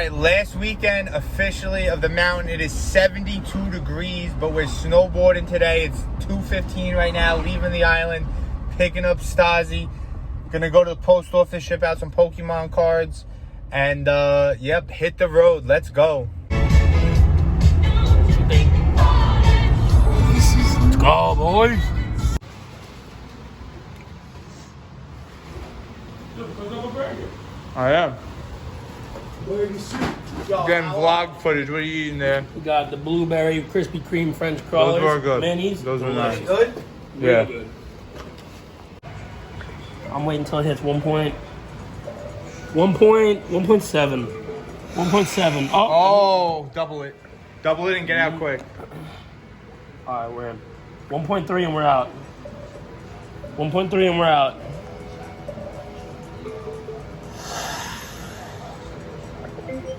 right, last weekend officially of the mountain. It is 72 degrees, but we're snowboarding today. It's 2:15 right now, leaving the island, picking up Stasi. Gonna go to the post office, ship out some Pokemon cards, and yep, hit the road. Let's go. Let's go, boys. I am. Getting vlog footage. What are you eating there? We got the blueberry Krispy Kreme French crawlers. Those were good. Minis. Those were nice. Good? Yeah. Really good. I'm waiting until it hits 1.7. 1.7. Oh, double it. Double it and get out quick. All right, we're in. 1.3 and we're out. 1.3 and we're out.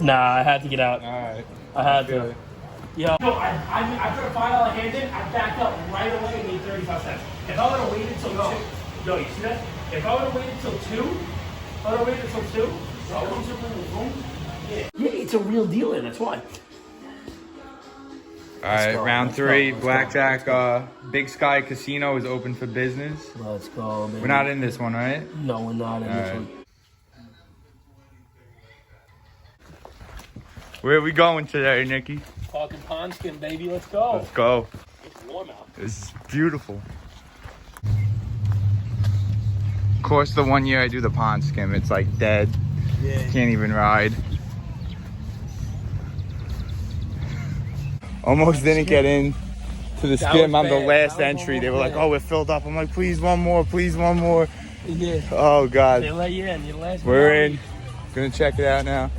Nah, I had to get out. All right. I had to. Yeah. No, after the final I handed, I backed up right away and made 35 cents. If I would have waited till 2, no, you see that? If I would have waited till 2, yeah, it's a real deal, and that's why. All right, round 3, blackjack. Big Sky Casino is open for business. Let's go, baby. We're not in this one, right? No, we're not in this one. Where are we going today, Nikki? Talking pond skim, baby. Let's go. Let's go. It's warm out. This is beautiful. Of course, the one year I do the pond skim, it's like dead. Yeah. Can't even ride. Almost didn't get in to the skim. I'm the last entry. They were like, "Oh, we're filled up." I'm like, "Please, one more. Please, one more." Yeah. Oh God. They let you in. You last. We're in. Gonna check it out now.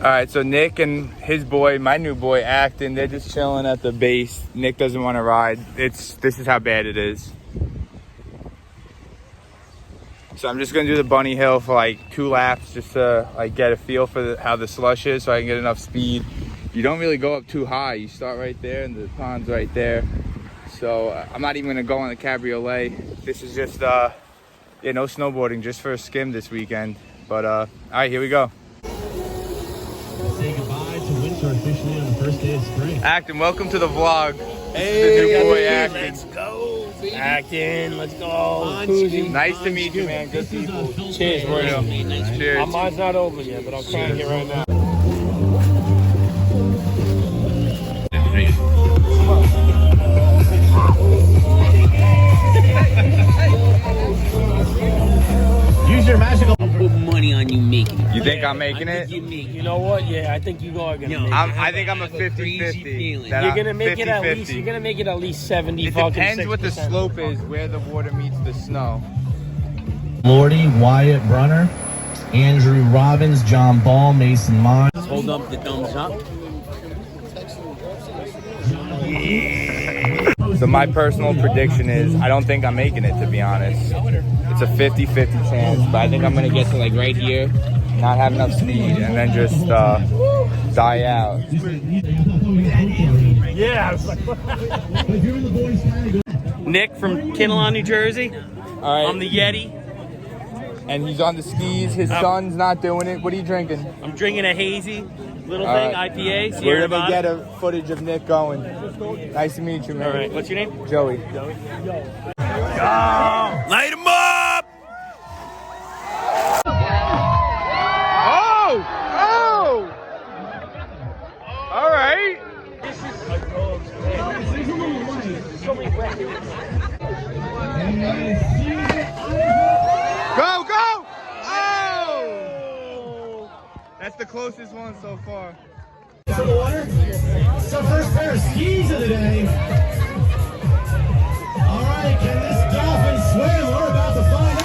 All right, so Nick and his boy, my new boy, Acton, they're just chilling at the base. Nick doesn't want to ride. This is how bad it is. So I'm just gonna do the bunny hill for like 2 laps, just to like get a feel for how the slush is, so I can get enough speed. You don't really go up too high. You start right there, and the pond's right there. So I'm not even gonna go on the cabriolet. This is just no snowboarding, just for a skim this weekend. But all right, here we go. Say goodbye to winter officially on the first day of spring. Acton, welcome to the vlog. Hey, the new boy, Acton. Let's go, baby. Acton, let's go. Nice to meet you, man. Good people. Cheers, bro. Cheers. Mine's not open yet, but I'm trying it right now. Use your magical. I'll put money on you making it. You think I'm making it? You know what? Yeah, I think you are gonna make it. I think I'm a 50-50. You're gonna make it at least. You're gonna make it at least 70. It depends what the slope is, where the water meets the snow. Lordy, Wyatt Brunner, Andrew Robbins, John Ball, Mason Mines. Hold up the thumbs up. So my personal prediction is I don't think I'm making it, to be honest. It's a 50-50 chance, but I think I'm gonna get to like right here, not have enough speed, and then just die out. Yeah. Nick from Kinnelon, New Jersey. All right. I'm the Yeti. And he's on the skis. His son's not doing it. What are you drinking? I'm drinking a hazy little thing, IPA. We're gonna get a footage of Nick going. Nice to meet you, man. All right. What's your name? Joey. Light him up! Oh! Oh! All right. Go, go! Oh! That's the closest one so far. To the water. It's our first pair of skis of the day. All right, can this dolphin swim? We're about to find out.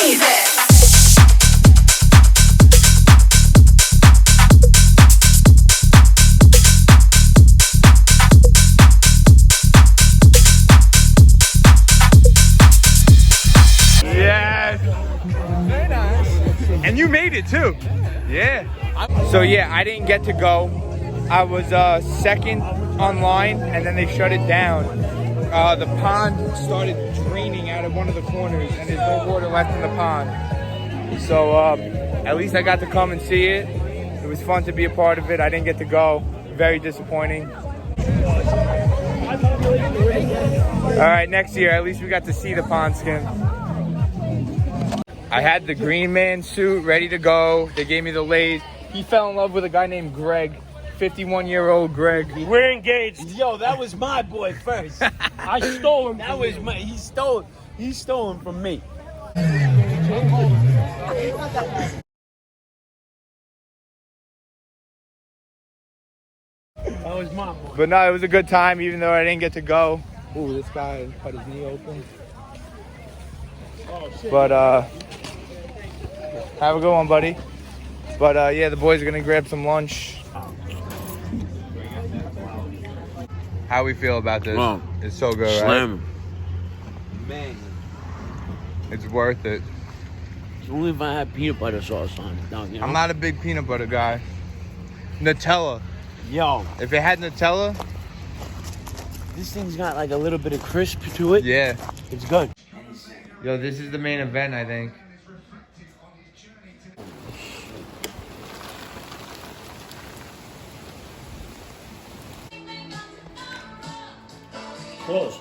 crazy. Yes. Very nice. And you made it too. Yeah. So yeah, I didn't get to go. I was second online, and then they shut it down. The pond started draining out of one of the corners, and there's no water left in the pond. So at least I got to come and see it. It was fun to be a part of it. I didn't get to go. Very disappointing. All right, next year, at least we got to see the pond, Skim. I had the Green Man suit ready to go. They gave me the lace. He fell in love with a guy named Greg, 51-year-old Greg. We're engaged. Yo, that was my boy first. I stole him. That was my. He stole him from me. That was my boy. But no, it was a good time, even though I didn't get to go. Ooh, this guy cut his knee open. Oh, shit. But have a good one, buddy. But yeah, the boys are gonna grab some lunch. How we feel about this? Wow. It's so good, right? Slim. Man. It's worth it. Only if I had peanut butter sauce on it. No, you know? I'm not a big peanut butter guy. Nutella. Yo, If it had Nutella, this thing's got like a little bit of crisp to it. yeah. It's good. Yo, this is the main event, I think. Close.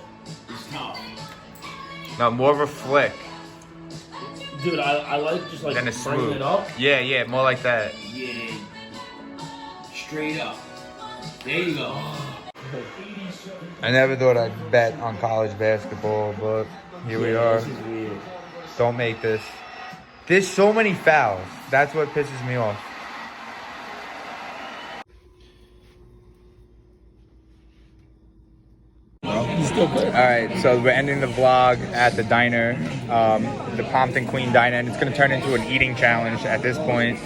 No, more of a flick Dude, I like just like than a bringing smooth. it up. Yeah, more like that. Yeah. Straight up. There you go. I never thought I'd bet on college basketball, but here we are. This is weird. Don't make this. There's so many fouls. That's what pisses me off. He's still good. All right, so we're ending the vlog at the diner, the Pompton Queen Diner, and it's gonna turn into an eating challenge at this point.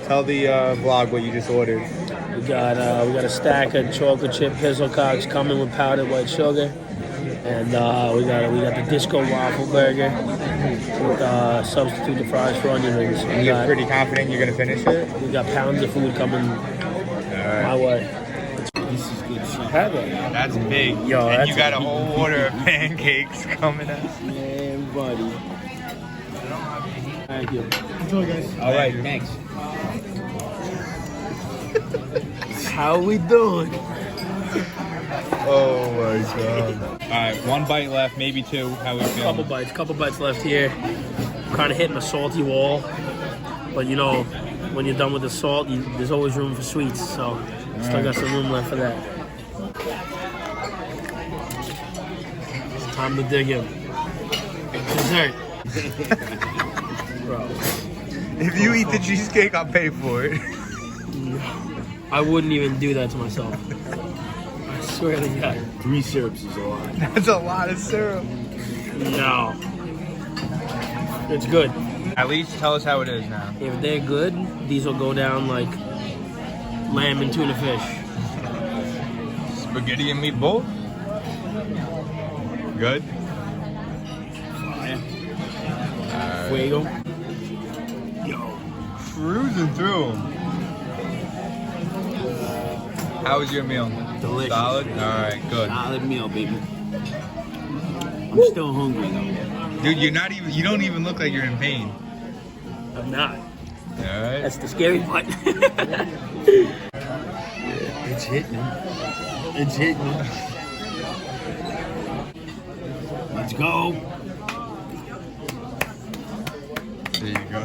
Tell the vlog what you just ordered. We got a stack of chocolate chip pizzle cocks coming with powdered white sugar, and we got the disco waffle burger with substitute the fries for onion rings. And you're pretty confident you're gonna finish it? We got pounds of food coming my way. This is good shit. Have it. That's big. Yo, and that's you got a whole order of pancakes coming up. Man, buddy. Thank you. Enjoy, guys. All right, thanks. How we doing? Oh my god. All right, one bite left, maybe two. How we feeling? Couple bites left here. Kind of hitting a salty wall, but you know, when you're done with the salt, there's always room for sweets. So still got some room left for that. It's time to dig in. Dessert. Bro, If you eat the cheesecake, I'll pay for it. I wouldn't even do that to myself. I swear to God. 3 syrups is a lot. That's a lot of syrup. No. It's good. At least tell us how it is now. If they're good, these will go down like lamb and tuna fish. Spaghetti and meatball? Good? Fuego. Yo. Cruising through 'em. How was your meal? Delicious. Solid? Alright, good. Solid meal, baby. I'm still hungry though. Dude, you don't even look like you're in pain. I'm not. Alright. That's the scary part. It's hitting. It's hitting. Let's go. There you go.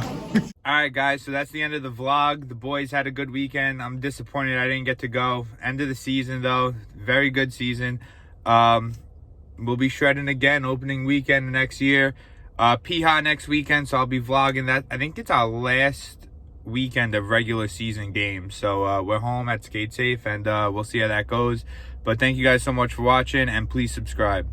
Alright guys, so that's the end of the vlog. The boys had a good weekend. I'm disappointed I didn't get to go. End of the season though. Very good season. We'll be shredding again opening weekend next year. Piha next weekend, so I'll be vlogging that. I think it's our last weekend of regular season games. So we're home at Skate Safe, and we'll see how that goes. But thank you guys so much for watching, and please subscribe.